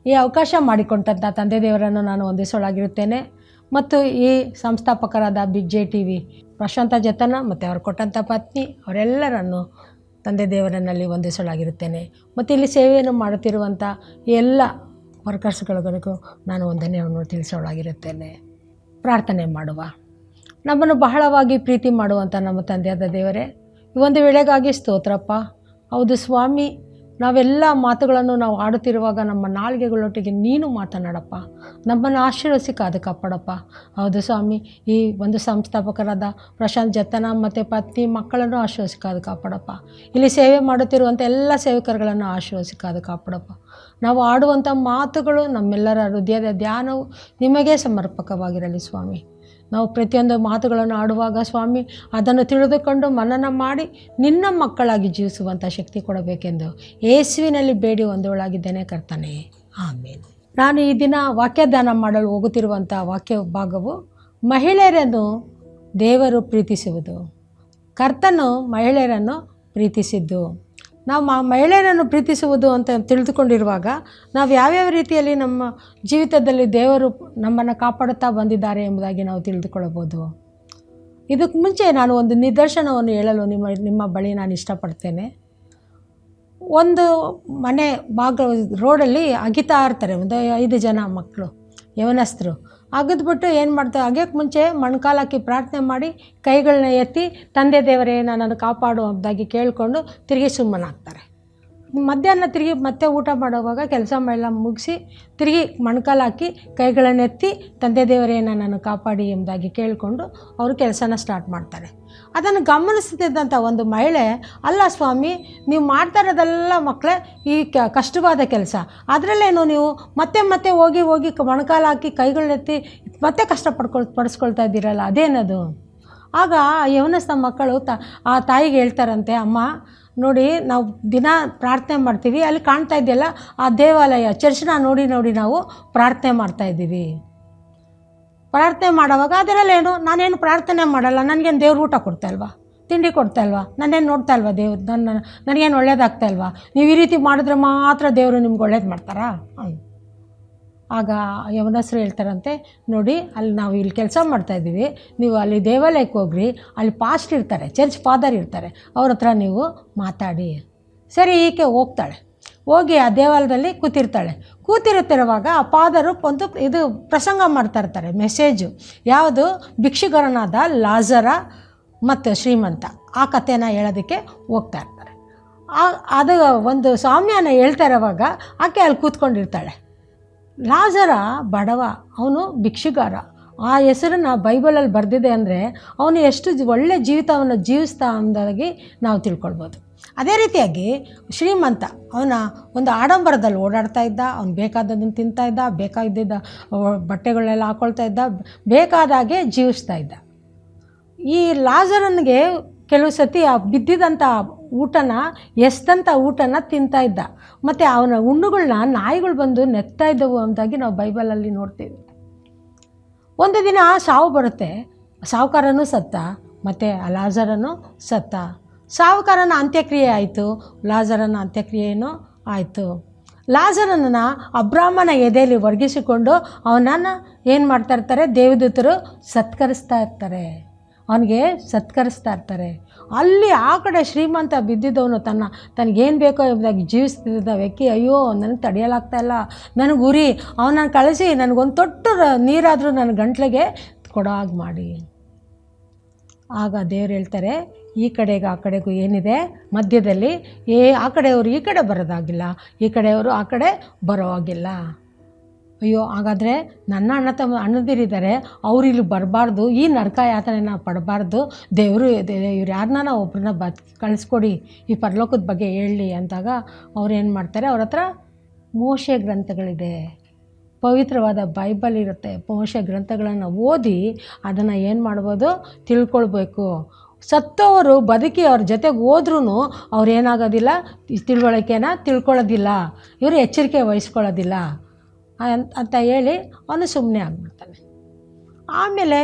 ಈ ಅವಕಾಶ ಮಾಡಿಕೊಂಡಂಥ ತಂದೆ ದೇವರನ್ನು ನಾನು ವಂದಿಸೋಳಾಗಿರುತ್ತೇನೆ. ಮತ್ತು ಈ ಸಂಸ್ಥಾಪಕರಾದ ಬಿಗ್ ಜೆ ಟಿ ವಿ ಪ್ರಶಾಂತ ಜತನ ಮತ್ತು ಅವರು ಕೊಟ್ಟಂಥ ಪತ್ನಿ ಅವರೆಲ್ಲರನ್ನು ತಂದೆ ದೇವರನ್ನಲ್ಲಿ ವಂದಿಸೋಳಾಗಿರುತ್ತೇನೆ. ಮತ್ತು ಇಲ್ಲಿ ಸೇವೆಯನ್ನು ಮಾಡುತ್ತಿರುವಂಥ ಎಲ್ಲ ವರ್ಕರ್ಸ್ಗಳಿಗೂ ನಾನು ವಂದನೆಯನ್ನು ತಿಳಿಸೋಳಾಗಿರುತ್ತೇನೆ. ಪ್ರಾರ್ಥನೆ ಮಾಡುವ. ನಮ್ಮನ್ನು ಬಹಳವಾಗಿ ಪ್ರೀತಿ ಮಾಡುವಂಥ ನಮ್ಮ ತಂದೆಯಾದ ದೇವರೇ, ಈ ಒಂದು ವೇಳೆಗಾಗಿ ಸ್ತೋತ್ರಪ್ಪ. ಹೌದು ಸ್ವಾಮಿ, ನಾವೆಲ್ಲ ಮಾತುಗಳನ್ನು ನಾವು ಆಡುತ್ತಿರುವಾಗ ನಮ್ಮ ನಾಲಿಗೆಗಳೊಟ್ಟಿಗೆ ನೀನು ಮಾತನಾಡಪ್ಪ, ನಮ್ಮನ್ನು ಆಶೀರ್ವದಿಸಿ ಕಾದು ಕಾಪಾಡಪ್ಪ. ಹೌದು ಸ್ವಾಮಿ, ಈ ಒಂದು ಸಂಸ್ಥಾಪಕರಾದ ಪ್ರಶಾಂತ್ ಜತನ ಮತ್ತು ಪತ್ನಿ ಮಕ್ಕಳನ್ನು ಆಶೀರ್ವದಿಸಿ ಕಾದು ಕಾಪಾಡಪ್ಪ. ಇಲ್ಲಿ ಸೇವೆ ಮಾಡುತ್ತಿರುವಂಥ ಎಲ್ಲ ಸೇವಕರುಗಳನ್ನು ಆಶೀರ್ವದಿಸಿ ಕಾದು ಕಾಪಾಡಪ್ಪ. ನಾವು ಆಡುವಂಥ ಮಾತುಗಳು ನಮ್ಮೆಲ್ಲರ ಹೃದಯದ ಧ್ಯಾನವು ನಿಮಗೇ ಸಮರ್ಪಕವಾಗಿರಲಿ ಸ್ವಾಮಿ. ನಾವು ಪ್ರತಿಯೊಂದು ಮಾತುಗಳನ್ನು ಆಡುವಾಗ ಸ್ವಾಮಿ ಅದನ್ನು ತಿಳಿದುಕೊಂಡು ಮನನ ಮಾಡಿ ನಿನ್ನ ಮಕ್ಕಳಾಗಿ ಜೀವಿಸುವಂಥ ಶಕ್ತಿ ಕೊಡಬೇಕೆಂದು ಯೇಸುವಿನಲ್ಲಿ ಬೇಡಿ ಒಂದೊಳಾಗಿದ್ದೇನೆ ಕರ್ತನೇ, ಆಮೇಲೆ. ನಾನು ಈ ದಿನ ವಾಕ್ಯದಾನ ಮಾಡಲು ಹೋಗುತ್ತಿರುವಂಥ ವಾಕ್ಯ ಭಾಗವು ಮಹಿಳೆಯರನ್ನು ದೇವರು ಪ್ರೀತಿಸುವುದು. ಕರ್ತನು ಮಹಿಳೆಯರನ್ನು ಪ್ರೀತಿಸಿದ್ದು. ನಾವು ಮಹಿಳೆಯರನ್ನು ಪ್ರೀತಿಸುವುದು ಅಂತ ತಿಳಿದುಕೊಂಡಿರುವಾಗ ನಾವು ಯಾವ್ಯಾವ ರೀತಿಯಲ್ಲಿ ನಮ್ಮ ಜೀವಿತದಲ್ಲಿ ದೇವರು ನಮ್ಮನ್ನು ಕಾಪಾಡುತ್ತಾ ಬಂದಿದ್ದಾರೆ ಎಂಬುದಾಗಿ ನಾವು ತಿಳಿದುಕೊಳ್ಳಬಹುದು. ಇದಕ್ಕೆ ಮುಂಚೆ ನಾನು ಒಂದು ನಿದರ್ಶನವನ್ನು ಹೇಳಲು ನಿಮ್ಮ ಬಳಿ ನಾನು ಇಷ್ಟಪಡ್ತೇನೆ. ಒಂದು ಮನೆ ರೋಡಲ್ಲಿ ಅಗಿತಾ ಇರ್ತಾರೆ ಒಂದು 5 ಜನ ಮಕ್ಕಳು, ಯವನಸ್ಥರು. ಅಗಿದ್ಬಿಟ್ಟು ಏನು ಮಾಡ್ತಾರೆ, ಅಗ್ಯಕ್ಕೆ ಮುಂಚೆ ಮೊಣಕಾಲು ಹಾಕಿ ಪ್ರಾರ್ಥನೆ ಮಾಡಿ ಕೈಗಳನ್ನ ಎತ್ತಿ ತಂದೆ ದೇವರೇ ನನ್ನನ್ನು ಕಾಪಾಡು ಎಂಬುದಾಗಿ ಕೇಳಿಕೊಂಡು ತಿರುಗಿ ಸುಮ್ಮನಾಗ್ತಾರೆ. ಮಧ್ಯಾಹ್ನ ತಿರುಗಿ ಮತ್ತೆ ಊಟ ಮಾಡುವಾಗ ಕೆಲಸ ಎಲ್ಲ ಮುಗಿಸಿ ತಿರುಗಿ ಮೊಣಕಾಲು ಹಾಕಿ ಕೈಗಳನ್ನು ಎತ್ತಿ ತಂದೆ ದೇವರೇ ನನ್ನನ್ನು ಕಾಪಾಡಿ ಎಂಬುದಾಗಿ ಕೇಳಿಕೊಂಡು ಅವರು ಕೆಲಸನ ಸ್ಟಾರ್ಟ್ ಮಾಡ್ತಾರೆ. ಅದನ್ನು ಗಮನಿಸ್ತಿದ್ದಂಥ ಒಂದು ಮಹಿಳೆ, ಅಲ್ಲ ಸ್ವಾಮಿ, ನೀವು ಮಾಡ್ತಾ ಇರೋದೆಲ್ಲ ಮಕ್ಕಳೇ ಈ ಕಷ್ಟವಾದ ಕೆಲಸ, ಅದರಲ್ಲೇನು ನೀವು ಮತ್ತೆ ಮತ್ತೆ ಹೋಗಿ ಮೊಣಕಾಲು ಹಾಕಿ ಕೈಗಳನ್ನೆತ್ತಿ ಮತ್ತೆ ಪಡಿಸ್ಕೊಳ್ತಾ ಇದ್ದೀರಲ್ಲ, ಅದೇನದು? ಆಗ ಯವನಸ್ಥ ಮಕ್ಕಳು ಆ ತಾಯಿಗೆ ಹೇಳ್ತಾರಂತೆ, ಅಮ್ಮ ನೋಡಿ, ನಾವು ದಿನ ಪ್ರಾರ್ಥನೆ ಮಾಡ್ತೀವಿ, ಅಲ್ಲಿ ಕಾಣ್ತಾ ಇದೆಯಲ್ಲ ಆ ದೇವಾಲಯ ಚರ್ಚ್ನ ನೋಡಿ ನಾವು ಪ್ರಾರ್ಥನೆ ಮಾಡ್ತಾಯಿದ್ದೀವಿ. ಪ್ರಾರ್ಥನೆ ಮಾಡೋವಾಗ ಅದರಲ್ಲೇನು, ನಾನೇನು ಪ್ರಾರ್ಥನೆ ಮಾಡಲ್ಲ, ನನಗೇನು ದೇವ್ರು ಊಟ ಕೊಡ್ತಾಯಿಲ್ವಾ, ತಿಂಡಿ ಕೊಡ್ತಾಯಿಲ್ವಾ, ನನ್ನೇನು ನೋಡ್ತಾ ಇಲ್ವಾ ದೇವ್ರು, ನನಗೇನು ಒಳ್ಳೇದಾಗ್ತಾಯಿಲ್ವಾ? ನೀವು ಈ ರೀತಿ ಮಾಡಿದ್ರೆ ಮಾತ್ರ ದೇವರು ನಿಮ್ಗೆ ಒಳ್ಳೇದು ಮಾಡ್ತಾರಾ? ಆಗ ಯವನಸ್ಥರು ಹೇಳ್ತಾರಂತೆ, ನೋಡಿ ಅಲ್ಲಿ ನಾವು ಇಲ್ಲಿ ಕೆಲಸ ಮಾಡ್ತಾಯಿದ್ದೀವಿ, ನೀವು ಅಲ್ಲಿ ದೇವಾಲಯಕ್ಕೆ ಹೋಗ್ರಿ, ಅಲ್ಲಿ ಪಾಸ್ಟ್ ಇರ್ತಾರೆ, ಚರ್ಚ್ ಫಾದರ್ ಇರ್ತಾರೆ, ಅವ್ರ ಹತ್ರ ನೀವು ಮಾತಾಡಿ. ಸರಿ, ಈಕೆ ಹೋಗ್ತಾಳೆ. ಹೋಗಿ ಆ ದೇವಾಲಯದಲ್ಲಿ ಕೂತಿರುತ್ತಿರುವಾಗ ಆ ಫಾದರು ಇದು ಪ್ರಸಂಗ ಮಾಡ್ತಾಯಿರ್ತಾರೆ, ಮೆಸೇಜು. ಯಾವುದು? ಭಿಕ್ಷುಕರನಾದ ಲಾಜರ ಮತ್ತು ಶ್ರೀಮಂತ, ಆ ಕಥೆನ ಹೇಳೋದಕ್ಕೆ ಹೋಗ್ತಾ ಇರ್ತಾರೆ. ಅದು ಒಂದು ಸಾಮ್ಯನ ಹೇಳ್ತಾ ಇರೋವಾಗ ಆಕೆ ಅಲ್ಲಿ ಕೂತ್ಕೊಂಡಿರ್ತಾಳೆ. ಲಾಜರ ಬಡವ, ಅವನು ಭಿಕ್ಷುಗಾರ. ಆ ಹೆಸರನ್ನು ಬೈಬಲಲ್ಲಿ ಬರೆದಿದೆ ಅಂದರೆ ಅವನು ಎಷ್ಟು ಒಳ್ಳೆ ಜೀವಿತವನ್ನು ಜೀವಿಸ್ತಾ ಅಂದಾಗಿ ನಾವು ತಿಳ್ಕೊಳ್ಬೋದು. ಅದೇ ರೀತಿಯಾಗಿ ಶ್ರೀಮಂತ, ಅವನ ಒಂದು ಆಡಂಬರದಲ್ಲಿ ಓಡಾಡ್ತಾ ಇದ್ದ, ಅವ್ನು ಬೇಕಾದದನ್ನು ತಿಂತಾ ಇದ್ದ, ಬೇಕಾಗಿದ್ದ ಬಟ್ಟೆಗಳನ್ನೆಲ್ಲ ಹಾಕ್ಕೊಳ್ತಾ ಇದ್ದ, ಬೇಕಾದಾಗೆ ಜೀವಿಸ್ತಾ ಇದ್ದ. ಈ ಲಾಜರನಿಗೆ ಕೆಲವು ಸತಿ ಆ ಬಿದ್ದಿದ್ದಂಥ ಊಟನ ಎಷ್ಟಂಥ ಊಟನ ತಿಂತಾ ಇದ್ದ, ಮತ್ತು ಅವನ ಹುಣ್ಣುಗಳನ್ನ ನಾಯಿಗಳು ಬಂದು ನೆತ್ತಾ ಇದ್ದವು ಅಂತಾಗಿ ನಾವು ಬೈಬಲಲ್ಲಿ ನೋಡ್ತೀವಿ. ಒಂದು ದಿನ ಸಾವು ಬರುತ್ತೆ, ಸಾಹುಕಾರನೂ ಸತ್ತ, ಮತ್ತು ಆ ಲಾಜರನು ಸತ್ತ. ಸಾಹುಕಾರನ ಅಂತ್ಯಕ್ರಿಯೆ ಆಯಿತು, ಲಾಜರನ ಅಂತ್ಯಕ್ರಿಯೆಯೂ ಆಯಿತು. ಲಾಜರನನ್ನು ಅಬ್ರಾಹ್ಮನ ಎದೆಯಲ್ಲಿ ವರ್ಗಿಸಿಕೊಂಡು ಅವನನ್ನು ಏನು ಮಾಡ್ತಾಯಿರ್ತಾರೆ, ದೇವದೂತರು ಸತ್ಕರಿಸ್ತಾ ಇರ್ತಾರೆ. ಅಲ್ಲಿ ಆ ಕಡೆ ಶ್ರೀಮಂತ ಬಿದ್ದಿದ್ದವನು ತನಗೇನು ಬೇಕೋ ಎಂಬುದಾಗಿ ಜೀವಿಸ್ತಿದ್ದ ವ್ಯಕ್ತಿ, ಅಯ್ಯೋ ನನಗೆ ತಡೆಯಲಾಗ್ತಾಯಿಲ್ಲ, ನನಗೆ ಉರಿ, ಅವನನ್ನು ಕಳಿಸಿ ನನಗೊಂದು ತೊಟ್ಟು ನೀರಾದರೂ ನನ್ನ ಗಂಟ್ಲಿಗೆ ಕೊಡೋ ಹಾಗೆ ಮಾಡಿ. ಆಗ ದೇವ್ರು ಹೇಳ್ತಾರೆ, ಈ ಕಡೆಗೆ ಆ ಕಡೆಗೂ ಏನಿದೆ ಮಧ್ಯದಲ್ಲಿ, ಆ ಕಡೆಯವರು ಈ ಕಡೆ ಬರೋದಾಗಿಲ್ಲ, ಈ ಕಡೆಯವರು ಆ ಕಡೆ ಬರೋ ಹಾಗಿಲ್ಲ. ಅಯ್ಯೋ, ಹಾಗಾದರೆ ನನ್ನ ಅಣ್ಣದಿರಿದ್ದಾರೆ, ಅವರು ಇಲ್ಲಿ ಬರಬಾರ್ದು, ಈ ನರಕ ಯಾತನೆನ ಪಡಬಾರ್ದು, ಇವ್ರು ಯಾರನ್ನ ಒಬ್ಬರನ್ನ ಕಳಿಸ್ಕೊಡಿ, ಈ ಪರಲೋಕದ ಬಗ್ಗೆ ಹೇಳಲಿ ಅಂದಾಗ ಅವ್ರು ಏನು ಮಾಡ್ತಾರೆ, ಅವ್ರ ಹತ್ರ ಮೋಶೆ ಗ್ರಂಥಗಳಿದೆ, ಪವಿತ್ರವಾದ ಬೈಬಲ್ ಇರುತ್ತೆ. ಮೋಶೆ ಗ್ರಂಥಗಳನ್ನು ಓದಿ ಅದನ್ನು ಏನು ಮಾಡ್ಬೋದು, ತಿಳ್ಕೊಳ್ಬೇಕು. ಸತ್ತವರು ಬದುಕಿ ಅವ್ರ ಜೊತೆಗೆ ಹೋದ್ರೂ ಅವ್ರು ಏನಾಗೋದಿಲ್ಲ, ತಿಳ್ಕೊಳ್ಳೋದಿಲ್ಲ, ಇವರು ಎಚ್ಚರಿಕೆ ವಹಿಸ್ಕೊಳ್ಳೋದಿಲ್ಲ ಅಂತ ಹೇಳಿ ಅವನು ಸುಮ್ಮನೆ ಆಗ್ಬಿಡ್ತಾನೆ. ಆಮೇಲೆ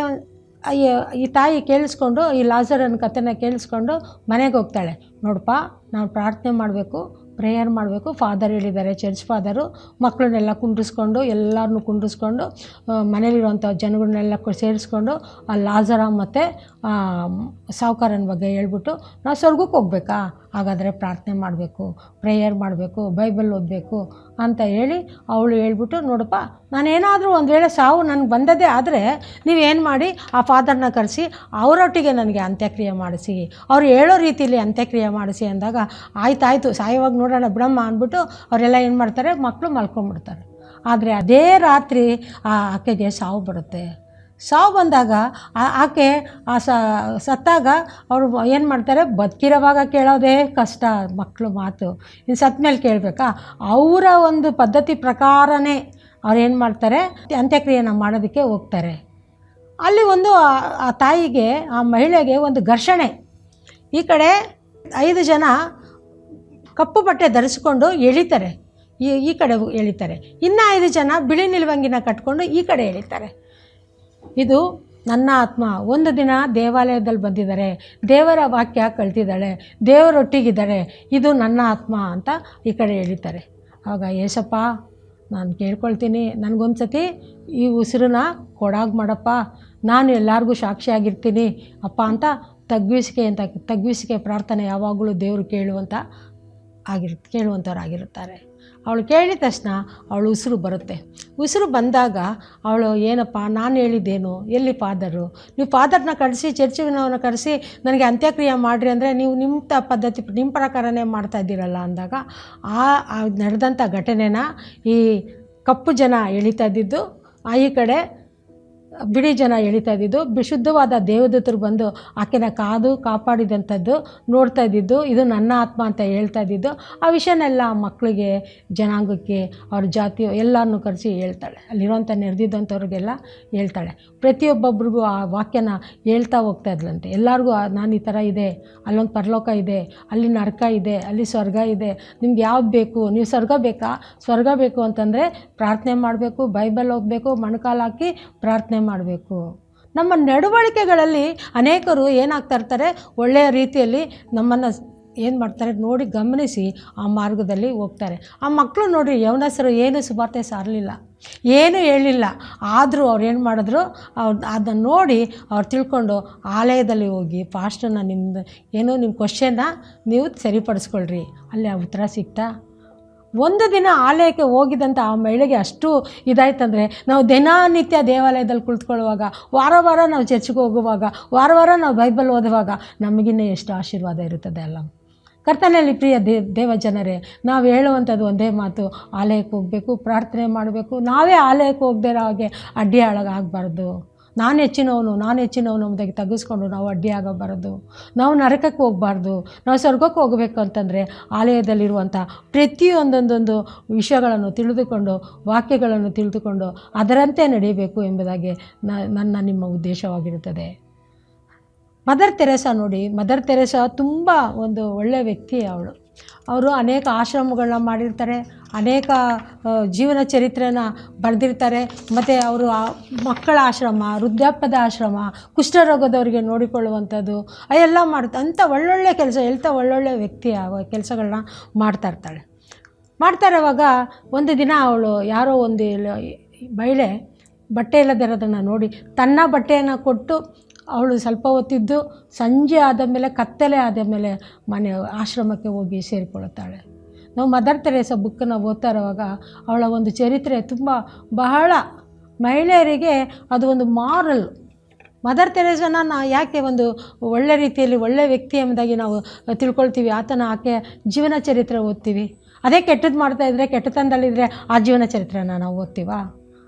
ಈ ತಾಯಿ ಕೇಳಿಸ್ಕೊಂಡು, ಈ ಲಾಜರನ ಕಥೆನ ಕೇಳಿಸ್ಕೊಂಡು ಮನೆಗೆ ಹೋಗ್ತಾಳೆ. ನೋಡಪ್ಪ, ನಾವು ಪ್ರಾರ್ಥನೆ ಮಾಡಬೇಕು, ಪ್ರೇಯರ್ ಮಾಡಬೇಕು. ಫಾದರ್ ಹೇಳಿದ್ದಾರೆ, ಚರ್ಚ್ ಫಾದರು, ಮಕ್ಕಳನ್ನೆಲ್ಲ ಕುಂಡ್ರಿಸ್ಕೊಂಡು ಎಲ್ಲರನ್ನೂ ಕುಂಡ್ರಿಸ್ಕೊಂಡು ಮನೇಲಿರುವಂಥ ಜನಗಳನ್ನೆಲ್ಲ ಸೇರಿಸ್ಕೊಂಡು ಆ ಲಾಜರ ಮತ್ತು ಸಾಹುಕಾರನ ಬಗ್ಗೆ ಹೇಳ್ಬಿಟ್ಟು ನಾವು ಸ್ವರ್ಗಕ್ಕೆ ಹೋಗ್ಬೇಕಾ? ಹಾಗಾದರೆ ಪ್ರಾರ್ಥನೆ ಮಾಡಬೇಕು, ಪ್ರೇಯರ್ ಮಾಡಬೇಕು, ಬೈಬಲ್ ಓದಬೇಕು ಅಂತ ಹೇಳಿ ಅವಳು ಹೇಳ್ಬಿಟ್ಟು, ನೋಡಪ್ಪ ನಾನೇನಾದರೂ ಒಂದು ವೇಳೆ ಸಾವು ನನಗೆ ಬಂದದೇ ಆದರೆ ನೀವೇನು ಮಾಡಿ ಆ ಫಾದರ್ನ ಕರೆಸಿ ಅವರೊಟ್ಟಿಗೆ ನನಗೆ ಅಂತ್ಯಕ್ರಿಯೆ ಮಾಡಿಸಿ, ಅವ್ರು ಹೇಳೋ ರೀತಿಯಲ್ಲಿ ಅಂತ್ಯಕ್ರಿಯೆ ಮಾಡಿಸಿ ಅಂದಾಗ ಆಯ್ತಾಯಿತು ಸಾಯುವಾಗ ನೋಡೋಣ ಬಿಡಮ್ಮ ಅಂದ್ಬಿಟ್ಟು ಅವರೆಲ್ಲ ಏನು ಮಾಡ್ತಾರೆ, ಮಕ್ಕಳು ಮಲ್ಕೊಂಡ್ಬಿಡ್ತಾರೆ. ಆದರೆ ಅದೇ ರಾತ್ರಿ ಆಕೆಗೆ ಸಾವು ಬರುತ್ತೆ. ಸಾವು ಬಂದಾಗ ಆಕೆ ಸತ್ತಾಗ ಅವರು ಏನು ಮಾಡ್ತಾರೆ, ಬದುಕಿರೋವಾಗ ಕೇಳೋದೇ ಕಷ್ಟ ಮಕ್ಕಳು ಮಾತು, ಇನ್ನು ಸತ್ತ ಮೇಲೆ ಕೇಳಬೇಕಾ? ಅವರ ಒಂದು ಪದ್ಧತಿ ಪ್ರಕಾರನೇ ಅವ್ರೇನು ಮಾಡ್ತಾರೆ, ಅಂತ್ಯಕ್ರಿಯೆನ ಮಾಡೋದಕ್ಕೆ ಹೋಗ್ತಾರೆ. ಅಲ್ಲಿ ಒಂದು ಆ ತಾಯಿಗೆ, ಆ ಮಹಿಳೆಗೆ ಒಂದು ಘರ್ಷಣೆ. ಈ ಕಡೆ 5 ಜನ ಕಪ್ಪು ಬಟ್ಟೆ ಧರಿಸ್ಕೊಂಡು ಎಳಿತಾರೆ, ಈ ಕಡೆ ಎಳಿತಾರೆ. ಇನ್ನು 5 ಜನ ಬಿಳಿ ನಿಲುವಂಗಿನ ಕಟ್ಕೊಂಡು ಈ ಕಡೆ ಎಳಿತಾರೆ. ಇದು ನನ್ನ ಆತ್ಮ, ಒಂದು ದಿನ ದೇವಾಲಯದಲ್ಲಿ ಬಂದಿದ್ದಾರೆ, ದೇವರ ವಾಕ್ಯ ಕಲ್ತಿದ್ದಾಳೆ, ದೇವರೊಟ್ಟಿಗಿದ್ದಾರೆ, ಇದು ನನ್ನ ಆತ್ಮ ಅಂತ ಈ ಕಡೆ ಎಳಿತಾರೆ. ಆವಾಗ ಏಸಪ್ಪ ನಾನು ಕೇಳ್ಕೊಳ್ತೀನಿ, ನನಗೊಂದು ಸತಿ ಈ ಉಸಿರನ್ನ ಕೊಡಾಗಿ ಮಾಡಪ್ಪ, ನಾನು ಎಲ್ಲರಿಗೂ ಸಾಕ್ಷಿಯಾಗಿರ್ತೀನಿ ಅಪ್ಪ ಅಂತ ತಗ್ಗಿಸಿಕೆ ಪ್ರಾರ್ಥನೆ ಯಾವಾಗಲೂ ದೇವರು ಕೇಳುವಂಥವ್ರಾಗಿರುತ್ತಾರೆ. ಅವಳು ಕೇಳಿದ ತಕ್ಷಣ ಅವಳು ಉಸಿರು ಬರುತ್ತೆ. ಉಸಿರು ಬಂದಾಗ ಅವಳು, ಏನಪ್ಪ ನಾನು ಹೇಳಿದ್ದೇನು, ಎಲ್ಲಿ ಫಾದರು, ನೀವು ಫಾದರ್ನ ಕರೆಸಿ, ಚರ್ಚಿನವನ್ನ ಕರೆಸಿ ನನಗೆ ಅಂತ್ಯಕ್ರಿಯೆ ಮಾಡಿರಿ ಅಂದರೆ ನೀವು ನಿಮ್ಮ ಪದ್ಧತಿ ನಿಮ್ಮ ಪ್ರಕಾರನೇ ಮಾಡ್ತಾಯಿದ್ದೀರಲ್ಲ ಅಂದಾಗ ಆ ನಡೆದಂಥ ಘಟನೆನ ಈ ಕಪ್ಪು ಜನ ಎಳಿತಾ ಇದ್ದಿದ್ದು, ಈ ಕಡೆ ಬಿಳಿ ಜನ ಎಳಿತಾ ಇದ್ದಿದ್ದು, ಶುದ್ಧವಾದ ದೇವದೂತರು ಬಂದು ಆಕೆನ ಕಾಪಾಡಿದಂಥದ್ದು ನೋಡ್ತಾ ಇದ್ದಿದ್ದು, ಇದು ನನ್ನ ಆತ್ಮ ಅಂತ ಹೇಳ್ತಾ ಇದ್ದಿದ್ದು. ಆ ವಿಷಯನೆಲ್ಲ ಮಕ್ಕಳಿಗೆ, ಜನಾಂಗಕ್ಕೆ, ಅವ್ರ ಜಾತಿ ಎಲ್ಲರನ್ನೂ ಕರೆಸಿ ಹೇಳ್ತಾಳೆ. ಅಲ್ಲಿರೋಂಥ ನೆರೆದಿದ್ದಂಥವ್ರಿಗೆಲ್ಲ ಹೇಳ್ತಾಳೆ. ಪ್ರತಿಯೊಬ್ಬೊಬ್ರಿಗೂ ಆ ವಾಕ್ಯನ ಹೇಳ್ತಾ ಹೋಗ್ತಾ ಇದ್ಲಂತೆ. ಎಲ್ಲರಿಗೂ ನಾನು ಈ ಥರ ಇದೆ, ಅಲ್ಲೊಂದು ಪರಲೋಕ ಇದೆ, ಅಲ್ಲಿ ನರಕ ಇದೆ, ಅಲ್ಲಿ ಸ್ವರ್ಗ ಇದೆ, ನಿಮ್ಗೆ ಯಾವ್ದು ಬೇಕು, ನೀವು ಸ್ವರ್ಗ ಬೇಕು ಅಂತಂದರೆ ಪ್ರಾರ್ಥನೆ ಮಾಡಬೇಕು, ಬೈಬಲ್ ಓದಬೇಕು, ಮೊಣಕಾಲು ಹಾಕಿ ಪ್ರಾರ್ಥನೆ ಮಾಡಬೇಕು. ನಮ್ಮ ನಡವಳಿಕೆಗಳಲ್ಲಿ ಅನೇಕರು ಏನಾಗ್ತಾ ಇರ್ತಾರೆ, ಒಳ್ಳೆಯ ರೀತಿಯಲ್ಲಿ ನಮ್ಮನ್ನು ಏನು ಮಾಡ್ತಾರೆ ನೋಡಿ ಗಮನಿಸಿ ಆ ಮಾರ್ಗದಲ್ಲಿ ಹೋಗ್ತಾರೆ. ಆ ಮಕ್ಕಳು ನೋಡಿ ಯೌವನಸ್ಥರು ಏನು ಸುವಾರ್ತೆ ಸಾರಲಿಲ್ಲ, ಏನೂ ಹೇಳಿಲ್ಲ, ಆದರೂ ಅವ್ರು ಏನು ಮಾಡಿದ್ರು, ಅದನ್ನು ನೋಡಿ ಅವ್ರು ತಿಳ್ಕೊಂಡು ಆಲಯದಲ್ಲಿ ಹೋಗಿ ಫಾಸ್ಟನ್ನು ನಿಮ್ಮ ಕ್ವಶನ್ನ ನೀವು ಸರಿಪಡಿಸ್ಕೊಳ್ರಿ, ಅಲ್ಲಿ ಆ ಉತ್ತರ ಸಿಗ್ತಾ. ಒಂದು ದಿನ ಆಲಯಕ್ಕೆ ಹೋಗಿದ್ದಂಥ ಆ ಮಹಿಳೆಗೆ ಅಷ್ಟು ಇದಾಯ್ತಂದರೆ, ನಾವು ದಿನನಿತ್ಯ ದೇವಾಲಯದಲ್ಲಿ ಕುಳಿತುಕೊಳ್ಳುವಾಗ, ವಾರ ನಾವು ಚರ್ಚ್ಗೆ ಹೋಗುವಾಗ, ವಾರ ನಾವು ಬೈಬಲ್ ಓದುವಾಗ ನಮಗಿನ್ನೂ ಎಷ್ಟು ಆಶೀರ್ವಾದ ಇರುತ್ತದೆ ಅಲ್ಲ. ಕರ್ತನಲ್ಲಿ ಪ್ರಿಯ ದೇವಜನರೇ, ನಾವು ಹೇಳುವಂಥದ್ದು ಒಂದೇ ಮಾತು, ಆಲಯಕ್ಕೆ ಹೋಗಬೇಕು, ಪ್ರಾರ್ಥನೆ ಮಾಡಬೇಕು. ನಾವೇ ಆಲಯಕ್ಕೆ ಹೋಗದೇ ಇರೋ ಹಾಗೆ ಅಡ್ಡಿ ಆಗಬಾರ್ದು. ನಾನು ಹೆಚ್ಚಿನವನು ಎಂಬುದಾಗಿ ತಗ್ಗಿಸ್ಕೊಂಡು ನಾವು ಅಡ್ಡಿ ಆಗಬಾರ್ದು. ನಾವು ನರಕಕ್ಕೆ ಹೋಗಬಾರ್ದು. ನಾವು ಸ್ವರ್ಗಕ್ಕೆ ಹೋಗಬೇಕು ಅಂತಂದರೆ ಆಲಯದಲ್ಲಿರುವಂಥ ಪ್ರತಿಯೊಂದೊಂದೊಂದು ವಿಷಯಗಳನ್ನು ತಿಳಿದುಕೊಂಡು, ವಾಕ್ಯಗಳನ್ನು ತಿಳಿದುಕೊಂಡು ಅದರಂತೆ ನಡೆಯಬೇಕು ಎಂಬುದಾಗಿ ನಿಮ್ಮ ಉದ್ದೇಶವಾಗಿರುತ್ತದೆ. ಮದರ್ ತೆರೇಸಾ ನೋಡಿ, ಮದರ್ ತೆರೇಸಾ ತುಂಬ ಒಂದು ಒಳ್ಳೆಯ ವ್ಯಕ್ತಿ. ಅವರು ಅನೇಕ ಆಶ್ರಮಗಳನ್ನ ಮಾಡಿರ್ತಾರೆ, ಅನೇಕ ಜೀವನ ಚರಿತ್ರೆನ ಬರೆದಿರ್ತಾರೆ. ಮತ್ತು ಅವರು ಮಕ್ಕಳ ಆಶ್ರಮ, ವೃದ್ಧಾಪ್ಯದ ಆಶ್ರಮ, ಕುಷ್ಠರೋಗದವರಿಗೆ ನೋಡಿಕೊಳ್ಳುವಂಥದ್ದು ಅದೆಲ್ಲ ಅಂಥ ಒಳ್ಳೊಳ್ಳೆ ಕೆಲಸ, ಒಳ್ಳೊಳ್ಳೆ ವ್ಯಕ್ತಿ ಕೆಲಸಗಳನ್ನ ಮಾಡ್ತಾಯಿರುವಾಗ ಒಂದು ದಿನ ಅವಳು ಯಾರೋ ಒಂದು ಮಹಿಳೆ ಬಟ್ಟೆ ಇಲ್ಲದಿರೋದನ್ನು ನೋಡಿ ತನ್ನ ಬಟ್ಟೆಯನ್ನು ಕೊಟ್ಟು ಅವಳು ಸ್ವಲ್ಪ ಹೊತ್ತಿದ್ದು ಸಂಜೆ ಆದ ಮೇಲೆ, ಕತ್ತಲೆ ಆದ ಮೇಲೆ ಆಶ್ರಮಕ್ಕೆ ಹೋಗಿ ಸೇರಿಕೊಳ್ಳುತ್ತಾಳೆ. ನಾವು ಮದರ್ ತೆರೇಸಾ ಬುಕ್ಕನ್ನು ಓದ್ತಾ ಇರುವಾಗ ಅವಳ ಒಂದು ಚರಿತ್ರೆ ಬಹಳ ಮಹಿಳೆಯರಿಗೆ ಅದು ಒಂದು ಮಾರಲ್. ಮದರ್ ತೆರೇಸಾನ ಯಾಕೆ ಒಂದು ಒಳ್ಳೆ ರೀತಿಯಲ್ಲಿ ಒಳ್ಳೆ ವ್ಯಕ್ತಿ ಎಂಬುದಾಗಿ ನಾವು ತಿಳ್ಕೊಳ್ತೀವಿ, ಆಕೆ ಜೀವನ ಚರಿತ್ರೆ ಓದ್ತೀವಿ. ಅದೇ ಕೆಟ್ಟದ್ದು ಮಾಡ್ತಾಯಿದ್ರೆ, ಕೆಟ್ಟತನದಲ್ಲಿದ್ದರೆ ಆ ಜೀವನ ಚರಿತ್ರೆನ ನಾವು ಓದ್ತೀವಾ?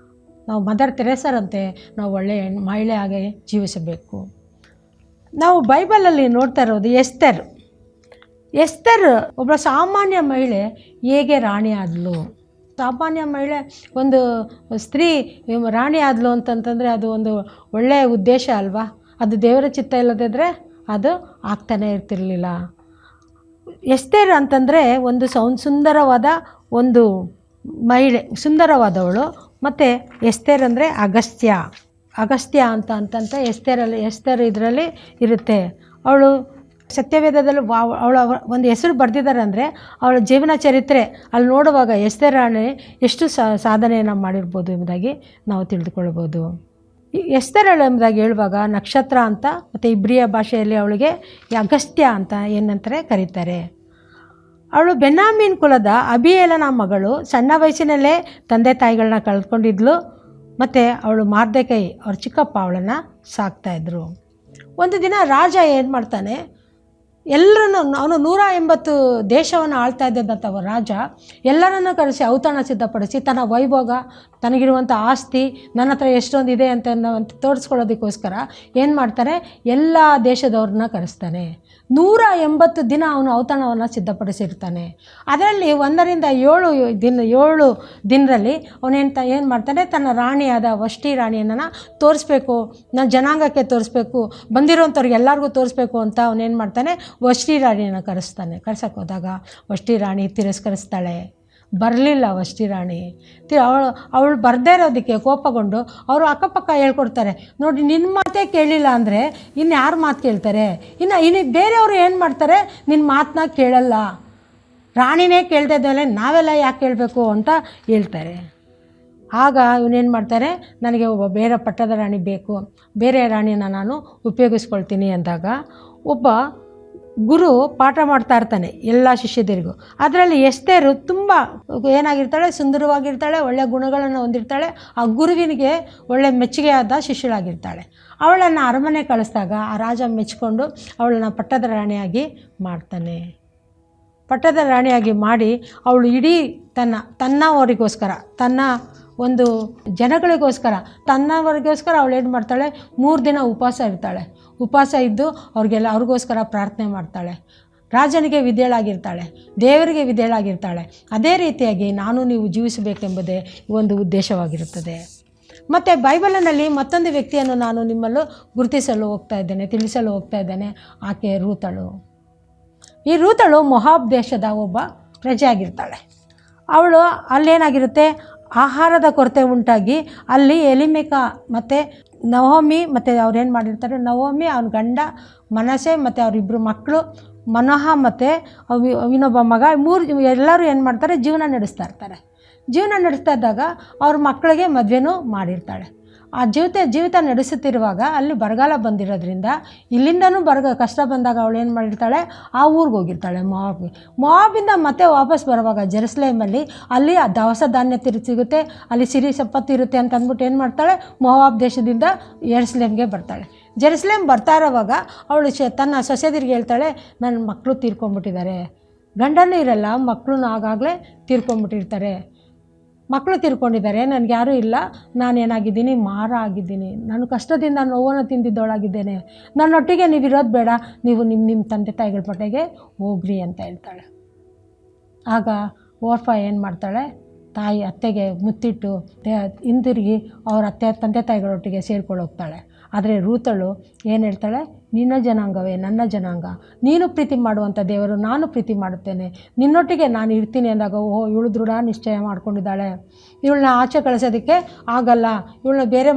ನಾವು ಮದರ್ ತೆರೇಸರಂತೆ ನಾವು ಒಳ್ಳೆಯ ಮಹಿಳೆಯಾಗಿ ಜೀವಿಸಬೇಕು. ನಾವು ಬೈಬಲಲ್ಲಿ ನೋಡ್ತಾ ಇರೋದು ಎಸ್ತರ್ ಒಬ್ಬ ಸಾಮಾನ್ಯ ಮಹಿಳೆ ಹೇಗೆ ರಾಣಿ ಆದಳು. ಸಾಮಾನ್ಯ ಮಹಿಳೆ, ಒಂದು ಸ್ತ್ರೀ ರಾಣಿ ಆದಳು ಅಂತಂತಂದರೆ ಅದು ಒಂದು ಒಳ್ಳೆಯ ಉದ್ದೇಶ ಅಲ್ವಾ? ಅದು ದೇವರ ಚಿತ್ತ ಇಲ್ಲದಿದ್ದರೆ ಅದು ಆಗ್ತಾನೆ ಇರ್ತಿರಲಿಲ್ಲ. ಎಸ್ತೇರ್ ಅಂತಂದರೆ ಒಂದು ಸುಂದರವಾದ ಒಂದು ಮಹಿಳೆ, ಸುಂದರವಾದವಳು. ಮತ್ತು ಎಸ್ತೇರ್ ಅಂದರೆ ಅಗಸ್ತ್ಯ ಅಂತಂತ ಎಸ್ತೇರ್ ಇದರಲ್ಲಿ ಇರುತ್ತೆ. ಅವಳು ಸತ್ಯವೇದದಲ್ಲಿ ಅವಳ ಒಂದು ಹೆಸರು ಬರೆದಿದ್ದಾರೆ ಅಂದರೆ ಅವಳ ಜೀವನ ಚರಿತ್ರೆ ಅಲ್ಲಿ ನೋಡುವಾಗ ಎಸ್ತೇರ್ ರಾಣಿ ಎಷ್ಟು ಸಾಧನೆಯನ್ನು ಮಾಡಿರ್ಬೋದು ಎಂಬುದಾಗಿ ನಾವು ತಿಳಿದುಕೊಳ್ಬೋದು. ಎಸ್ತೇರ್ ಎಂಬುದಾಗಿ ಹೇಳುವಾಗ ನಕ್ಷತ್ರ ಅಂತ, ಮತ್ತು ಇಬ್ರಿಯ ಭಾಷೆಯಲ್ಲಿ ಅವಳಿಗೆ ಅಗಸ್ತ್ಯ ಅಂತ ಏನಂತಾರೆ ಕರೀತಾರೆ. ಅವಳು ಬೆನ್ಯಾಮೀನ್ ಕುಲದ ಅಬೀಯೇಲನ ಮಗಳು. ಸಣ್ಣ ವಯಸ್ಸಿನಲ್ಲೇ ತಂದೆ ತಾಯಿಗಳನ್ನ ಕಳ್ಕೊಂಡಿದ್ಲು. ಮತ್ತು ಅವಳು ಮಾರ್ದೆಕೈ ಅವ್ರ ಚಿಕ್ಕಪ್ಪ ಅವಳನ್ನು ಸಾಕ್ತಾಯಿದ್ರು. ಒಂದು ದಿನ ರಾಜ ಏನು ಮಾಡ್ತಾನೆ, ಎಲ್ಲರನ್ನು ಅವನು 180 ದೇಶವನ್ನು ಆಳ್ತಾ ಇದ್ದಂಥ ರಾಜ ಎಲ್ಲರನ್ನೂ ಕರೆಸಿ ಔತಣ ಸಿದ್ಧಪಡಿಸಿ ತನ್ನ ವೈಭೋಗ, ತನಗಿರುವಂಥ ಆಸ್ತಿ, ನನ್ನ ಹತ್ರ ಎಷ್ಟೊಂದಿದೆ ಅಂತ ತೋರಿಸ್ಕೊಳ್ಳೋದಕ್ಕೋಸ್ಕರ ಏನು ಮಾಡ್ತಾರೆ, ಎಲ್ಲ ದೇಶದವ್ರನ್ನ ಕರೆಸ್ತಾನೆ. 180 ದಿನ ಅವನು ಔತಣವನ್ನು ಸಿದ್ಧಪಡಿಸಿರ್ತಾನೆ. ಅದರಲ್ಲಿ 7 ದಿನದಲ್ಲಿ ಏನು ಮಾಡ್ತಾನೆ, ತನ್ನ ರಾಣಿಯಾದ ವಷ್ಟಿ ರಾಣಿಯನ್ನು ತೋರಿಸ್ಬೇಕು, ನನ್ನ ಜನಾಂಗಕ್ಕೆ ತೋರಿಸ್ಬೇಕು, ಬಂದಿರೋಂಥವ್ರಿಗೆ ಎಲ್ಲರಿಗೂ ತೋರಿಸ್ಬೇಕು ಅಂತ ಅವನೇನು ಮಾಡ್ತಾನೆ, ವಷ್ಟಿ ರಾಣಿಯನ್ನು ಕರ್ಸಕ್ಕೆ ಹೋದಾಗ ವಷ್ಟಿ ರಾಣಿ ತಿರಸ್ಕರಿಸ್ತಾಳೆ. ಬರಲಿಲ್ಲ ವಷ್ಟಿ ರಾಣಿ. ಅವಳು ಬರದೇ ಇರೋದಕ್ಕೆ ಕೋಪಗೊಂಡು ಅವರು ಅಕ್ಕಪಕ್ಕ ಹೇಳ್ಕೊಡ್ತಾರೆ, ನೋಡಿ ನಿನ್ನ ಮಾತೇ ಕೇಳಿಲ್ಲ ಅಂದರೆ ಇನ್ನು ಯಾರು ಮಾತು ಕೇಳ್ತಾರೆ, ಇನ್ನು ಬೇರೆಯವರು ಏನು ಮಾಡ್ತಾರೆ, ನಿನ್ನ ಮಾತನ್ನ ಕೇಳಲ್ಲ, ರಾಣಿನೇ ಕೇಳ್ದೇ ಇದ್ದವಳೆ ನಾವೆಲ್ಲ ಯಾಕೆ ಕೇಳಬೇಕು ಅಂತ ಹೇಳ್ತಾರೆ. ಆಗ ಇವನೇನು ಮಾಡ್ತಾರೆ, ನನಗೆ ಒಬ್ಬ ಬೇರೆ ಪಟ್ಟದ ರಾಣಿ ಬೇಕು, ಬೇರೆ ರಾಣಿನ ನಾನು ಉಪಯೋಗಿಸ್ಕೊಳ್ತೀನಿ ಅಂದಾಗ ಒಬ್ಬ ಗುರು ಪಾಠ ಮಾಡ್ತಾ ಇರ್ತಾನೆ ಎಲ್ಲ ಶಿಷ್ಯದಿರಿಗೂ. ಅದರಲ್ಲಿ ಎಸ್ತೇರು ತುಂಬ ಏನಾಗಿರ್ತಾಳೆ, ಸುಂದರವಾಗಿರ್ತಾಳೆ, ಒಳ್ಳೆಯ ಗುಣಗಳನ್ನು ಹೊಂದಿರ್ತಾಳೆ. ಆ ಗುರುವಿನಿಗೆ ಒಳ್ಳೆ ಮೆಚ್ಚುಗೆಯಾದ ಶಿಷ್ಯಳಾಗಿರ್ತಾಳೆ. ಅವಳನ್ನು ಅರಮನೆ ಕಳಿಸಿದಾಗ ಆ ರಾಜ ಮೆಚ್ಚಿಕೊಂಡು ಅವಳನ್ನು ಪಟ್ಟದ ರಾಣಿಯಾಗಿ ಮಾಡ್ತಾನೆ. ಪಟ್ಟದ ರಾಣಿಯಾಗಿ ಮಾಡಿ ಅವಳು ಇಡೀ ತನ್ನವರಿಗೋಸ್ಕರ, ತನ್ನ ಒಂದು ಜನಗಳಿಗೋಸ್ಕರ, ತನ್ನವರಿಗೋಸ್ಕರ ಅವಳೇನು ಮಾಡ್ತಾಳೆ, 3 ದಿನ ಉಪವಾಸ ಇರ್ತಾಳೆ. ಉಪವಾಸ ಇದ್ದು ಅವ್ರಿಗೋಸ್ಕರ ಪ್ರಾರ್ಥನೆ ಮಾಡ್ತಾಳೆ. ರಾಜನಿಗೆ ವಿಧೇಯಳಾಗಿರ್ತಾಳೆ, ದೇವರಿಗೆ ವಿಧೇಯಳಾಗಿರ್ತಾಳೆ. ಅದೇ ರೀತಿಯಾಗಿ ನಾನು ನೀವು ಜೀವಿಸಬೇಕೆಂಬುದೇ ಒಂದು ಉದ್ದೇಶವಾಗಿರುತ್ತದೆ. ಮತ್ತು ಬೈಬಲಿನಲ್ಲಿ ಮತ್ತೊಂದು ವ್ಯಕ್ತಿಯನ್ನು ನಾನು ನಿಮ್ಮಲ್ಲೂ ಗುರುತಿಸಲು ಹೋಗ್ತಾ ಇದ್ದೇನೆ, ತಿಳಿಸಲು ಹೋಗ್ತಾ ಇದ್ದೇನೆ. ಆಕೆ ರೂತಳು. ಈ ರೂತಳು ಮೊಹಾಬ್ ದೇಶದ ಒಬ್ಬ ಪ್ರಜೆ ಆಗಿರ್ತಾಳೆ. ಅವಳು ಅಲ್ಲೇನಾಗಿರುತ್ತೆ, ಆಹಾರದ ಕೊರತೆ ಉಂಟಾಗಿ ಅಲ್ಲಿ ಎಲಿಮೆಕ ಮತ್ತು ನವೋಮಿ ಮತ್ತು ಅವ್ರೇನು ಮಾಡಿರ್ತಾರೆ, ನವೋಮಿ, ಅವನ ಗಂಡ ಮನಸೆ ಮತ್ತು ಅವರಿಬ್ಬರು ಮಕ್ಕಳು ಮನೋಹ ಮತ್ತು ಇನ್ನೊಬ್ಬ ಮಗ, 3 ಎಲ್ಲರೂ ಏನು ಮಾಡ್ತಾರೆ, ಜೀವನ ನಡೆಸ್ತಾ ಇರ್ತಾರೆ. ಜೀವನ ನಡೆಸ್ತಾ ಇದ್ದಾಗ ಅವ್ರ ಮಕ್ಕಳಿಗೆ ಮದುವೆನೂ ಮಾಡಿರ್ತಾಳೆ. ಆ ಜೀವಿತ ನಡೆಸುತ್ತಿರುವಾಗ ಅಲ್ಲಿ ಬರಗಾಲ ಬಂದಿರೋದ್ರಿಂದ ಇಲ್ಲಿಂದನೂ ಕಷ್ಟ ಬಂದಾಗ ಅವಳು ಏನು ಮಾಡಿರ್ತಾಳೆ, ಆ ಊರಿಗೆ ಹೋಗಿರ್ತಾಳೆ, ಮೊವಾಬಿಂದ ಮತ್ತೆ ವಾಪಸ್ ಬರುವಾಗ ಜೆರುಸಲೇಮಲ್ಲಿ ಅಲ್ಲಿ ಆ ದವಸ ಧಾನ್ಯ ಸಿಗುತ್ತೆ, ಅಲ್ಲಿ ಸಿರಿ ಸಂಪತ್ತು ಇರುತ್ತೆ ಅಂತ ಅಂದ್ಬಿಟ್ಟು ಏನು ಮಾಡ್ತಾಳೆ, ಮೊವಾಬ್ ದೇಶದಿಂದ ಯೆರೂಸಲೇಮ್ಗೆ ಬರ್ತಾಳೆ. ಜೆರುಸಲೇಮ್ ಬರ್ತಾ ಇರೋವಾಗ ಅವಳು ತನ್ನ ಸೊಸೆದಿರಿಗೆ ಹೇಳ್ತಾಳೆ, ನನ್ನ ಮಕ್ಕಳು ತೀರ್ಕೊಂಡ್ಬಿಟ್ಟಿದ್ದಾರೆ, ಗಂಡನೂ ಇರಲ್ಲ, ಮಕ್ಕಳು ಆಗಾಗಲೇ ತೀರ್ಕೊಂಡ್ಬಿಟ್ಟಿರ್ತಾರೆ, ಮಕ್ಕಳು ತೀರ್ಕೊಂಡಿದ್ದಾರೆ, ನನಗೆ ಯಾರೂ ಇಲ್ಲ, ನಾನೇನಾಗಿದ್ದೀನಿ, ಮಾರ ಆಗಿದ್ದೀನಿ, ನಾನು ಕಷ್ಟದಿಂದ ನೋವನ್ನು ತಿಂದಿದ್ದವಳಾಗಿದ್ದೇನೆ, ನನ್ನೊಟ್ಟಿಗೆ ನೀವು ಇರೋದು ಬೇಡ, ನೀವು ನಿಮ್ಮ ತಂದೆ ತಾಯಿಗಳ ಮನೆಗೆ ಹೋಗ್ರಿ ಅಂತ ಹೇಳ್ತಾಳೆ. ಆಗ ಓರ್ಫಾ ಏನು ಮಾಡ್ತಾಳೆ, ಅತ್ತೆಗೆ ಮುತ್ತಿಟ್ಟು ಹಿಂದಿರುಗಿ ಅವ್ರ ತಂದೆ ತಾಯಿಗಳೊಟ್ಟಿಗೆ ಸೇರ್ಕೊಂಡು ಹೋಗ್ತಾಳೆ. ಆದರೆ ರೂತಳು ಏನು ಹೇಳ್ತಾಳೆ, ನಿನ್ನ ಜನಾಂಗವೇ ನನ್ನ ಜನಾಂಗ, ನೀನು ಪ್ರೀತಿ ಮಾಡುವಂಥ ದೇವರು ನಾನು ಪ್ರೀತಿ ಮಾಡುತ್ತೇನೆ, ನಿನ್ನೊಟ್ಟಿಗೆ ನಾನು ಇರ್ತೀನಿ ಅಂದಾಗ ಇವಳು ದೃಢ ನಿಶ್ಚಯ ಮಾಡ್ಕೊಂಡಿದ್ದಾಳೆ. ಇವಳನ್ನ ಆಚೆ ಕಳಿಸೋದಕ್ಕೆ ಆಗಲ್ಲ, ಇವಳನ್ನ ಬೇರೆ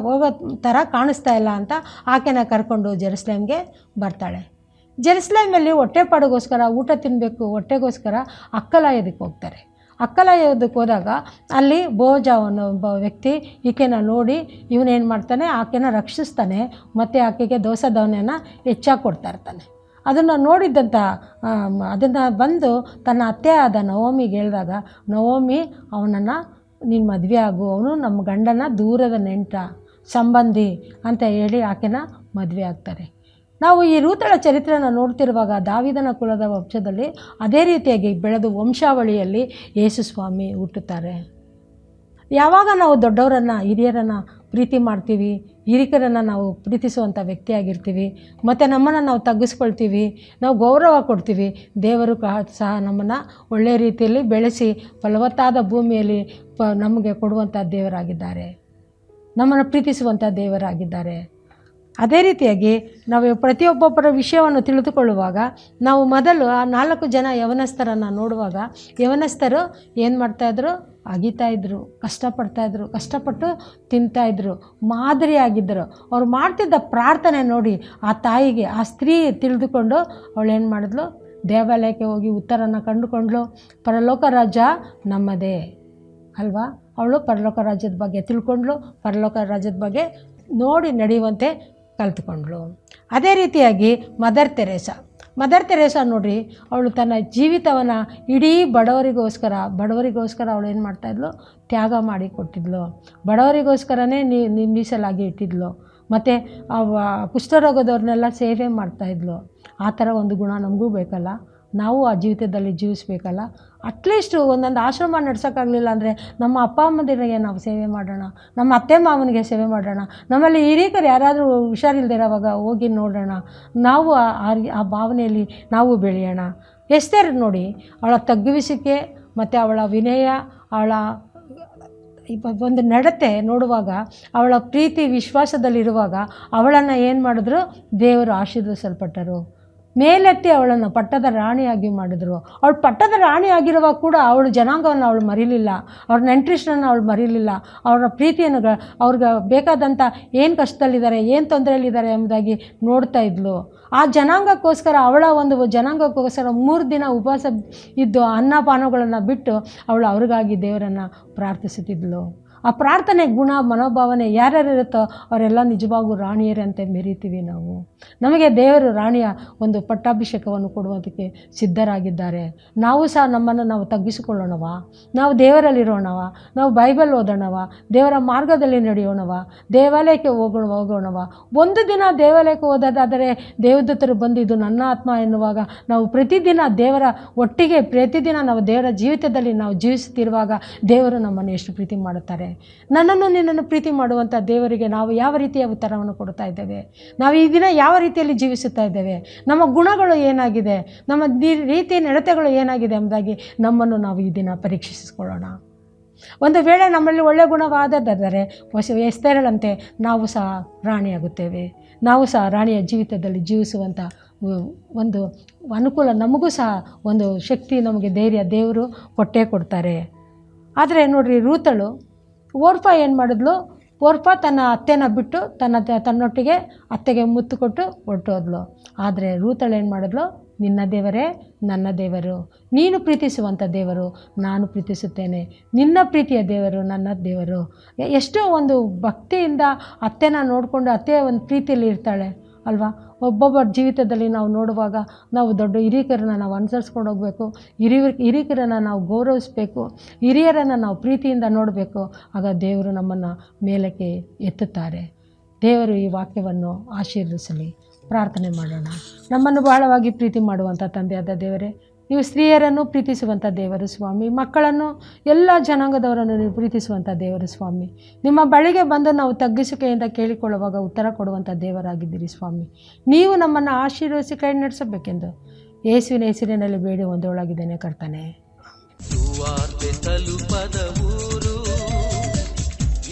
ಹೋಗೋ ಥರ ಕಾಣಿಸ್ತಾ ಇಲ್ಲ ಅಂತ ಆಕೆನ ಕರ್ಕೊಂಡು ಜೆರುಸಲೇಮ್ಗೆ ಬರ್ತಾಳೆ. ಜೆರುಸಲೇಮಲ್ಲಿ ಹೊಟ್ಟೆಪಾಡಿಗೋಸ್ಕರ, ಊಟ ತಿನ್ನಬೇಕು ಹೊಟ್ಟೆಗೋಸ್ಕರ ಅಕ್ಕಲಾಯೋದಕ್ಕೆ ಹೋಗ್ತಾರೆ. ಅಕ್ಕಲಾಯೋದಕ್ಕೆ ಹೋದಾಗ ಅಲ್ಲಿ ಬೋಜ ಒಬ್ಬ ವ್ಯಕ್ತಿ ಈಕೆನ ನೋಡಿ ಇವನೇನು ಮಾಡ್ತಾನೆ, ಆಕೆನ ರಕ್ಷಿಸ್ತಾನೆ ಮತ್ತು ಆಕೆಗೆ ದವಸ ಧಾನ್ಯನ ಹೆಚ್ಚಾಗಿ ಕೊಡ್ತಾ ಇರ್ತಾನೆ. ಅದನ್ನು ನೋಡಿದ್ದಂಥ ಅದನ್ನು ಬಂದು ತನ್ನ ಅತ್ತೆ ಆದ ನವೋಮಿಗೆ ಹೇಳಿದಾಗ, ನವೋಮಿ ಅವನನ್ನು ನೀನು ಮದುವೆ ಆಗು, ಅವನು ನಮ್ಮ ಗಂಡನ ದೂರದ ನೆಂಟ ಸಂಬಂಧಿ ಅಂತ ಹೇಳಿ ಆಕೆನ ಮದುವೆ ಆಗ್ತಾರೆ. ನಾವು ಈ ರೂತಳ ಚರಿತ್ರೆಯನ್ನು ನೋಡ್ತಿರುವಾಗ ದಾವಿದನ ಕುಲದ ವಂಶದಲ್ಲಿ ಅದೇ ರೀತಿಯಾಗಿ ಬೆಳೆದು ವಂಶಾವಳಿಯಲ್ಲಿ ಯೇಸು ಸ್ವಾಮಿ ಹುಟ್ಟುತ್ತಾರೆ. ಯಾವಾಗ ನಾವು ದೊಡ್ಡವರನ್ನು, ಹಿರಿಯರನ್ನು ಪ್ರೀತಿ ಮಾಡ್ತೀವಿ, ಹಿರಿಕರನ್ನು ನಾವು ಪ್ರೀತಿಸುವಂಥ ವ್ಯಕ್ತಿಯಾಗಿರ್ತೀವಿ ಮತ್ತು ನಮ್ಮನ್ನು ನಾವು ತಗ್ಗಿಸ್ಕೊಳ್ತೀವಿ, ನಾವು ಗೌರವ ಕೊಡ್ತೀವಿ, ದೇವರು ಸಹ ನಮ್ಮನ್ನು ಒಳ್ಳೆಯ ರೀತಿಯಲ್ಲಿ ಬೆಳೆಸಿ ಫಲವತ್ತಾದ ಭೂಮಿಯಲ್ಲಿ ನಮಗೆ ಕೊಡುವಂಥ ದೇವರಾಗಿದ್ದಾರೆ, ನಮ್ಮನ್ನು ಪ್ರೀತಿಸುವಂಥ ದೇವರಾಗಿದ್ದಾರೆ. ಅದೇ ರೀತಿಯಾಗಿ ನಾವು ಪ್ರತಿಯೊಬ್ಬೊಬ್ಬರ ವಿಷಯವನ್ನು ತಿಳಿದುಕೊಳ್ಳುವಾಗ ನಾವು ಮೊದಲು ಆ 4 ಜನ ಯವನಸ್ಥರನ್ನು ನೋಡುವಾಗ, ಯವನಸ್ಥರು ಏನು ಮಾಡ್ತಾಯಿದ್ರು? ಅಗಿತಾಯಿದ್ರು, ಕಷ್ಟಪಟ್ಟು ತಿಂತಾಯಿದ್ರು, ಮಾದರಿಯಾಗಿದ್ದರು. ಅವ್ರು ಮಾಡ್ತಿದ್ದ ಪ್ರಾರ್ಥನೆ ನೋಡಿ ಆ ತಾಯಿಗೆ, ಆ ಸ್ತ್ರೀ ತಿಳಿದುಕೊಂಡು ಅವಳೇನು ಮಾಡಿದ್ಲು? ದೇವಾಲಯಕ್ಕೆ ಹೋಗಿ ಉತ್ತರನ ಕಂಡುಕೊಂಡ್ಳು. ಪರಲೋಕ ರಾಜ್ಯ ನಮ್ಮದೇ ಅಲ್ವಾ? ಅವಳು ಪರಲೋಕ ರಾಜ್ಯದ ಬಗ್ಗೆ ತಿಳ್ಕೊಂಡ್ಳು, ಪರಲೋಕ ರಾಜ್ಯದ ಬಗ್ಗೆ ನೋಡಿ ನಡೆಯುವಂತೆ ಕಲ್ತ್ಕೊಂಡ್ಳು. ಅದೇ ರೀತಿಯಾಗಿ ಮದರ್ ತೆರೇಸಾ ನೋಡ್ರಿ, ಅವಳು ತನ್ನ ಜೀವಿತವನ್ನು ಇಡೀ ಬಡವರಿಗೋಸ್ಕರ ಅವಳು ಏನು ಮಾಡ್ತಾಯಿದ್ಲು? ತ್ಯಾಗ ಮಾಡಿ ಕೊಟ್ಟಿದ್ಲು. ಬಡವರಿಗೋಸ್ಕರನೇ ಮೀಸಲಾಗಿ ಇಟ್ಟಿದ್ಲು. ಮತ್ತು ಕುಷ್ಠರೋಗದವ್ರನ್ನೆಲ್ಲ ಸೇವೆ ಮಾಡ್ತಾಯಿದ್ಲು. ಆ ಥರ ಒಂದು ಗುಣ ನಮಗೂ ಬೇಕಲ್ಲ? ನಾವು ಆ ಜೀವಿತದಲ್ಲಿ ಜೀವಿಸ್ಬೇಕಲ್ಲ? ಅಟ್ಲೀಸ್ಟು ಒಂದೊಂದು ಆಶ್ರಮ ನಡ್ಸೋಕ್ಕಾಗಲಿಲ್ಲ ಅಂದರೆ ನಮ್ಮ ಅಪ್ಪ ಅಮ್ಮಂದಿರಿಗೆ ನಾವು ಸೇವೆ ಮಾಡೋಣ, ನಮ್ಮ ಅತ್ತೆ ಮಾವನಿಗೆ ಸೇವೆ ಮಾಡೋಣ, ನಮ್ಮಲ್ಲಿ ಹಿರೀಕರು ಯಾರಾದರೂ ಹುಷಾರಿಲ್ದಿರೋವಾಗ ಹೋಗಿ ನೋಡೋಣ. ನಾವು ಆ ಭಾವನೆಯಲ್ಲಿ ನಾವು ಬೆಳೆಯೋಣ. ಎಸ್ತೇರ್ ನೋಡಿ, ಅವಳ ತಗ್ಗಿಸುವಿಕೆ ಮತ್ತು ಅವಳ ವಿನಯ, ಅವಳ ಒಂದು ನಡತೆ ನೋಡುವಾಗ, ಅವಳ ಪ್ರೀತಿ ವಿಶ್ವಾಸದಲ್ಲಿರುವಾಗ ಅವಳನ್ನು ಏನು ಮಾಡಿದ್ರು? ದೇವರು ಆಶೀರ್ವದಿಸಲ್ಪಟ್ಟರು. ಮೇಲೆತ್ತಿ ಅವಳನ್ನು ಪಟ್ಟದ ರಾಣಿಯಾಗಿ ಮಾಡಿದರು. ಅವಳು ಪಟ್ಟದ ರಾಣಿ ಆಗಿರುವಾಗ ಕೂಡ ಅವಳು ಜನಾಂಗವನ್ನು ಅವಳು ಮರೀಲಿಲ್ಲ, ಅವ್ರ ನೆಂಟ್ರಿಸ್ಟನ್ನು ಅವಳು ಮರೀಲಿಲ್ಲ. ಅವರ ಪ್ರೀತಿಯನ್ನು ಅವ್ರಿಗೆ ಬೇಕಾದಂಥ ಏನು ಕಷ್ಟದಲ್ಲಿದ್ದಾರೆ, ಏನು ತೊಂದರೆಯಲ್ಲಿದ್ದಾರೆ ಎಂಬುದಾಗಿ ನೋಡ್ತಾ ಇದ್ಲು. ಆ ಜನಾಂಗಕ್ಕೋಸ್ಕರ, ಅವಳ ಒಂದು ಜನಾಂಗಕ್ಕೋಸ್ಕರ 3 ದಿನ ಉಪವಾಸ ಇದ್ದು ಅನ್ನಪಾನಗಳನ್ನು ಬಿಟ್ಟು ಅವಳು ಅವ್ರಿಗಾಗಿ ದೇವರನ್ನು ಪ್ರಾರ್ಥಿಸುತ್ತಿದ್ಲು. ಆ ಪ್ರಾರ್ಥನೆ ಗುಣ, ಮನೋಭಾವನೆ ಯಾರ್ಯಾರಿರುತ್ತೋ ಅವರೆಲ್ಲ ನಿಜವಾಗೂ ರಾಣಿಯರಂತೆ ಮೆರೀತೀವಿ ನಾವು. ನಮಗೆ ದೇವರು ರಾಣಿಯ ಒಂದು ಪಟ್ಟಾಭಿಷೇಕವನ್ನು ಕೊಡುವುದಕ್ಕೆ ಸಿದ್ಧರಾಗಿದ್ದಾರೆ. ನಾವು ಸಹ ನಮ್ಮನ್ನು ನಾವು ತಗ್ಗಿಸಿಕೊಳ್ಳೋಣವ, ನಾವು ದೇವರಲ್ಲಿರೋಣವ, ನಾವು ಬೈಬಲ್ ಓದೋಣವ, ದೇವರ ಮಾರ್ಗದಲ್ಲಿ ನಡೆಯೋಣವ, ದೇವಾಲಯಕ್ಕೆ ಹೋಗೋಣವ. ಒಂದು ದಿನ ದೇವಾಲಯಕ್ಕೆ ಓದೋದಾದರೆ ದೇವದೂತರು ಬಂದು ಇದು ನನ್ನ ಆತ್ಮ ಎನ್ನುವಾಗ ನಾವು ಪ್ರತಿದಿನ ದೇವರ ಒಟ್ಟಿಗೆ, ಪ್ರತಿದಿನ ನಾವು ದೇವರ ಜೀವಿತದಲ್ಲಿ ನಾವು ಜೀವಿಸುತ್ತಿರುವಾಗ ದೇವರು ನಮ್ಮನ್ನು ಎಷ್ಟು ಪ್ರೀತಿ ಮಾಡುತ್ತಾರೆ. ನನ್ನನ್ನು ನಿನ್ನನ್ನು ಪ್ರೀತಿ ಮಾಡುವಂಥ ದೇವರಿಗೆ ನಾವು ಯಾವ ರೀತಿಯ ಉತ್ತರವನ್ನು ಕೊಡ್ತಾ ಇದ್ದೇವೆ? ನಾವು ಈ ದಿನ ಯಾವ ರೀತಿಯಲ್ಲಿ ಜೀವಿಸುತ್ತಾ ಇದ್ದೇವೆ? ನಮ್ಮ ಗುಣಗಳು ಏನಾಗಿದೆ? ನಮ್ಮ ರೀತಿ ನಡತೆಗಳು ಏನಾಗಿದೆ ಎಂಬುದಾಗಿ ನಮ್ಮನ್ನು ನಾವು ಈ ದಿನ ಪರೀಕ್ಷಿಸಿಕೊಳ್ಳೋಣ. ಒಂದು ವೇಳೆ ನಮ್ಮಲ್ಲಿ ಒಳ್ಳೆಯ ಗುಣವಾದದ್ದಾದರೆ ಎಸ್ತೇರಳಂತೆ ನಾವು ಸಹ ರಾಣಿಯಾಗುತ್ತೇವೆ. ನಾವು ಸಹ ರಾಣಿಯ ಜೀವಿತದಲ್ಲಿ ಜೀವಿಸುವಂಥ ಒಂದು ಅನುಕೂಲ, ನಮಗೂ ಸಹ ಒಂದು ಶಕ್ತಿ, ನಮಗೆ ಧೈರ್ಯ ದೇವರು ಕೊಟ್ಟೇ ಕೊಡ್ತಾರೆ. ಆದರೆ ನೋಡಿರಿ, ರೂತಳು ಓರ್ಫಾ ಏನು ಮಾಡಿದ್ಲು? ಓರ್ಫಾ ತನ್ನ ಅತ್ತೆನ ಬಿಟ್ಟು ತನ್ನೊಟ್ಟಿಗೆ ಅತ್ತೆಗೆ ಮುತ್ತು ಕೊಟ್ಟು ಹೊರಟೋದ್ಲು. ಆದರೆ ರೂತಳು ಏನು ಮಾಡಿದ್ಲು? ನಿನ್ನ ದೇವರೇ ನನ್ನ ದೇವರು, ನೀನು ಪ್ರೀತಿಸುವಂಥ ದೇವರು ನಾನು ಪ್ರೀತಿಸುತ್ತೇನೆ, ನಿನ್ನ ಪ್ರೀತಿಯ ದೇವರು ನನ್ನ ದೇವರು. ಎಷ್ಟೋ ಒಂದು ಭಕ್ತಿಯಿಂದ ಅತ್ತೆನ ನೋಡಿಕೊಂಡು ಅತ್ತೆಯ ಒಂದು ಪ್ರೀತಿಯಲ್ಲಿ ಇರ್ತಾಳೆ ಅಲ್ವಾ? ಒಬ್ಬೊಬ್ಬರ ಜೀವಿತದಲ್ಲಿ ನಾವು ನೋಡುವಾಗ ನಾವು ದೊಡ್ಡ ಹಿರೀಕರನ್ನ ನಾವು ಅನುಸರಿಸ್ಕೊಂಡು ಹೋಗಬೇಕು, ಹಿರೀಕರನ್ನು ನಾವು ಗೌರವಿಸಬೇಕು, ಹಿರಿಯರನ್ನು ನಾವು ಪ್ರೀತಿಯಿಂದ ನೋಡಬೇಕು. ಆಗ ದೇವರು ನಮ್ಮನ್ನು ಮೇಲಕ್ಕೆ ಎತ್ತುತ್ತಾರೆ. ದೇವರು ಈ ವಾಕ್ಯವನ್ನು ಆಶೀರ್ವದಿಸಲಿ. ಪ್ರಾರ್ಥನೆ ಮಾಡೋಣ. ನಮ್ಮನ್ನು ಬಹಳವಾಗಿ ಪ್ರೀತಿ ಮಾಡುವಂಥ ತಂದೆಯಾದ ದೇವರೇ, ನೀವು ಸ್ತ್ರೀಯರನ್ನು ಪ್ರೀತಿಸುವಂಥ ದೇವರು ಸ್ವಾಮಿ, ಮಕ್ಕಳನ್ನು ಎಲ್ಲ ಜನಾಂಗದವರನ್ನು ನೀವು ಪ್ರೀತಿಸುವಂಥ ದೇವರು ಸ್ವಾಮಿ. ನಿಮ್ಮ ಬಳಿಗೆ ಬಂದು ನಾವು ತಗ್ಗಿಸಿಕೆಯಿಂದ ಕೇಳಿಕೊಳ್ಳುವಾಗ ಉತ್ತರ ಕೊಡುವಂಥ ದೇವರಾಗಿದ್ದೀರಿ ಸ್ವಾಮಿ. ನೀವು ನಮ್ಮನ್ನು ಆಶೀರ್ವದಿಸಿ ಕೈ ನಡೆಸಬೇಕೆಂದು ಯೇಸುವಿನ ಹೆಸರಿನಲ್ಲಿ ಬೇಡಿ ಒಂದೊಳಗಿದ್ದೇನೆ ಕರ್ತನೆ. ಸುವಾರ್ತೆ ತಲುಪದ ಊರು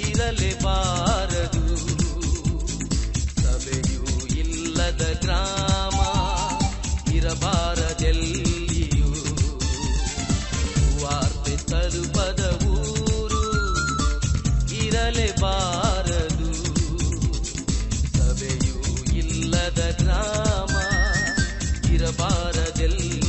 ಇರಲೇಬಾರದು, ಸಭೆಯೂ ಇಲ್ಲದ ಗ್ರಾಮ ಇರಬಾರದೆಲ್ಲಿಯೂ. ಸುವಾರ್ತೆ ತಲುಪದ ಊರು ಇರಲೇಬಾರದು, ಸಭೆಯೂ ಇಲ್ಲದ ಗ್ರಾಮ ಇರಬಾರದೆಲ್ಲಿಯೂ.